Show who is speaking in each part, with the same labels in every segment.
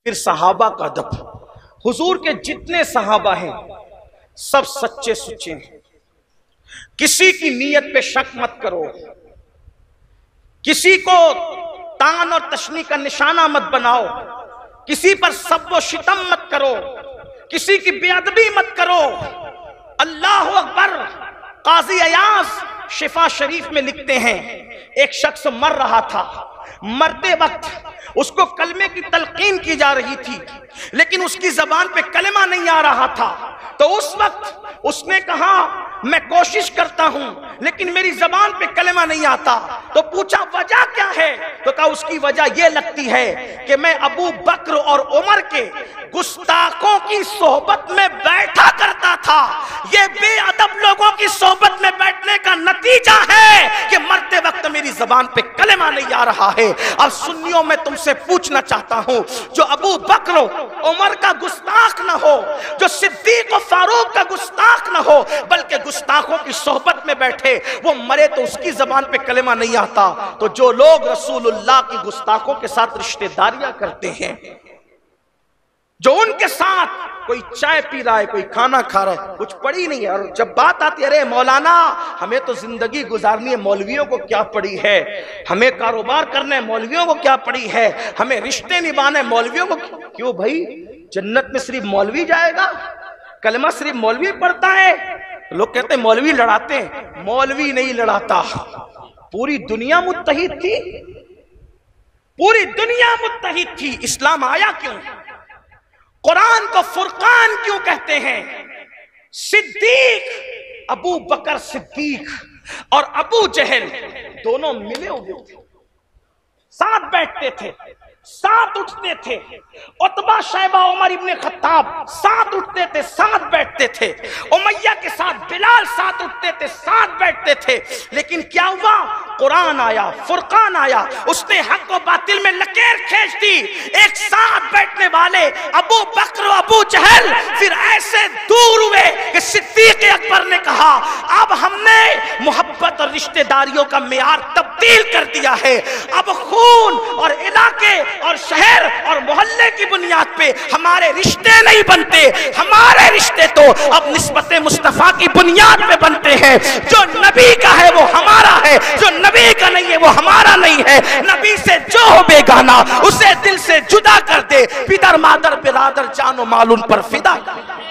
Speaker 1: फिर सहाबा का अदब। हुजूर के जितने सहाबा हैं सब सच्चे सुच्चे हैं। किसी की नीयत पे शक मत करो, किसी को तान और तशनी का निशाना मत बनाओ, किसी पर सब्बो शितम मत करो, किसी की बेअदबी मत करो। अल्लाह अकबर। काजी अयाज शिफा शरीफ में लिखते हैं, एक शख्स मर रहा था, मरते वक्त उसको कलमे की तलकीन की जा रही थी, लेकिन उसकी जबान पे कलमा नहीं आ रहा था। तो उस वक्त उसने कहा मैं कोशिश करता हूं लेकिन मेरी जबान पे कलमा नहीं आता। तो पूछा वजह क्या है? तो कहा उसकी वजह यह लगती है कि मैं अबू बकर और उमर के गुस्ताखों की सोहबत में बैठा करता था। ये बेअदब लोगों की सोहबत में बैठने का नतीजा है कि मरते वक्त मेरी जबान पे कलमा नहीं आ रहा है। अब सुन्नियों में तुमसे पूछना चाहता हूं, जो अबू बकर उमर का गुस्ताख न हो, जो सिद्दीक और फारूक का गुस्ताख न हो, बल्कि गुस्ताखों की सोहबत में बैठे, वो मरे तो उसकी जबान पे कलमा नहीं आता। तो जो लोग रसूलुल्लाह की गुस्ताखों के साथ रिश्तेदारियां करते हैं, जो उनके साथ कोई चाय पी रहा है, कोई खाना खा रहा है, कुछ पड़ी नहीं है, और जब बात आती है अरे मौलाना हमें तो जिंदगी गुजारनी है, मौलवियों को क्या पड़ी है, हमें कारोबार करना है, मौलवियों को क्या पड़ी है, हमें रिश्ते निभाने मौलवियों को क्यों? भाई जन्नत में सिर्फ मौलवी जाएगा? कलमा सिर्फ मौलवी पढ़ता है? लोग कहते हैं मौलवी लड़ाते हैं, मौलवी नहीं लड़ाता। पूरी दुनिया मुत्तहिद थी, पूरी दुनिया मुत्तहिद थी। इस्लाम आया क्यों? कुरान को फुरकान क्यों कहते हैं? सिद्दीक, अबू बकर सिद्दीक और अबू जहल दोनों मिले हुए थे, साथ बैठते थे, साथ उठते थे। उतबा शैबा उमर इब्ने खत्ताब साथ उठते थे, साथ बैठते थे। उमैया के साथ बिलाल साथ उठते थे, साथ बैठते थे। लेकिन क्या हुआ? कुरान आया, फुरकान आया, उसने हक और बातिल में लकीर खींच दी। एक साथ बैठने वाले अबू बकर और अबू जहल फिर ऐसे दूर हुए कि सिद्दीक अकबर ने कहा अब हमने मोहब्बत और रिश्तेदारियों का मेयार तब्दील कर दिया है। अब खून और इलाके और शहर और मोहल्ले की बुनियाद पे हमारे रिश्ते नहीं बनते, हमारे रिश्ते तो अब निस्बत मुस्तफा की बुनियाद पे बनते हैं। जो नबी का है वो हमारा है, जो नबी का नहीं है वो हमारा नहीं है। नबी से जो हो बेगाना उसे दिल से जुदा कर दे, पितर मादर बिरादर जानो माल उन पर फिदा कर दे।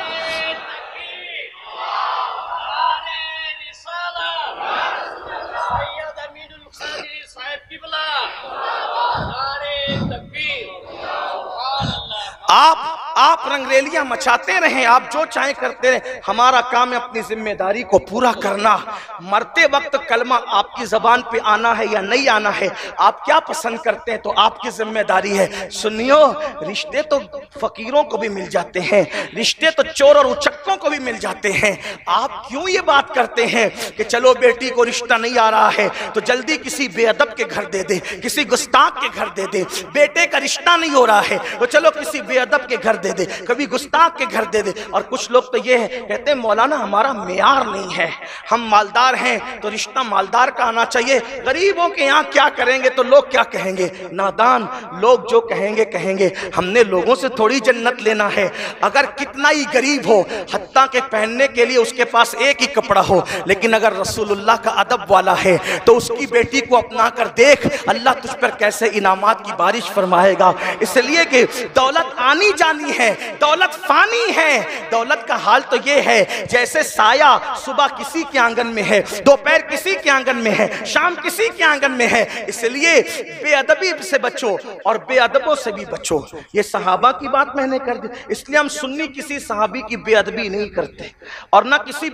Speaker 1: आप रंगरेलियां मचाते रहें, आप जो चाहे करते रहें, हमारा काम है अपनी जिम्मेदारी को पूरा करना। मरते वक्त कलमा आपकी जबान पे आना है या नहीं आना है, आप क्या पसंद करते हैं तो आपकी जिम्मेदारी है। सुनियो, रिश्ते तो फकीरों को भी मिल जाते हैं, रिश्ते तो चोर और उचक्कों को भी मिल जाते हैं। आप क्यों ये बात करते हैं कि चलो बेटी को रिश्ता नहीं आ रहा है तो जल्दी किसी बेअदब के घर दे दे, किसी गुस्ताख के घर दे दे। बेटे का रिश्ता नहीं हो रहा है तो चलो किसी बेअदब के घर दे दे, कभी गुस्ताख के घर दे दे। और कुछ लोग तो ये है कहते हैं मौलाना हमारा मेयार नहीं है, हम मालदार हैं तो रिश्ता मालदार का आना चाहिए, गरीबों के यहाँ क्या करेंगे तो लोग क्या कहेंगे। नादान लोग जो कहेंगे कहेंगे, हमने लोगों से थोड़ी जन्नत लेना है। अगर कितना ही गरीब हो, हत्ता के पहनने के लिए उसके पास एक ही कपड़ा हो, लेकिन अगर रसूलुल्लाह का अदब वाला है तो उसकी बेटी को अपना कर देख, अल्लाह तुझ पर कैसे इनामात की बारिश फरमाएगा। इसलिए कि दौलत आनी जानी है, दौलत फानी है। दौलत का हाल तो ये है जैसे साया सुबह किसी के आंगन में है, दोपहर किसी के आंगन में है, शाम किसी के आंगन में है। इसलिए बेअदबी से बचो और बेअदबों से भी बचो। ये सहाबा की बात मैंने कर दी, इसलिए हम सुन्नी किसी सहाबी की बेअदबी नहीं करते और ना किसी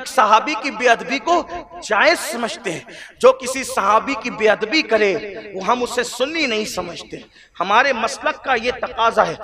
Speaker 1: सहाबी की बेअदबी को जायज समझते हैं। जो किसी सहाबी की बेअदबी करे वो हम उसे सुन्नी नहीं समझते। हमारे मसलक का ये तकाजा है।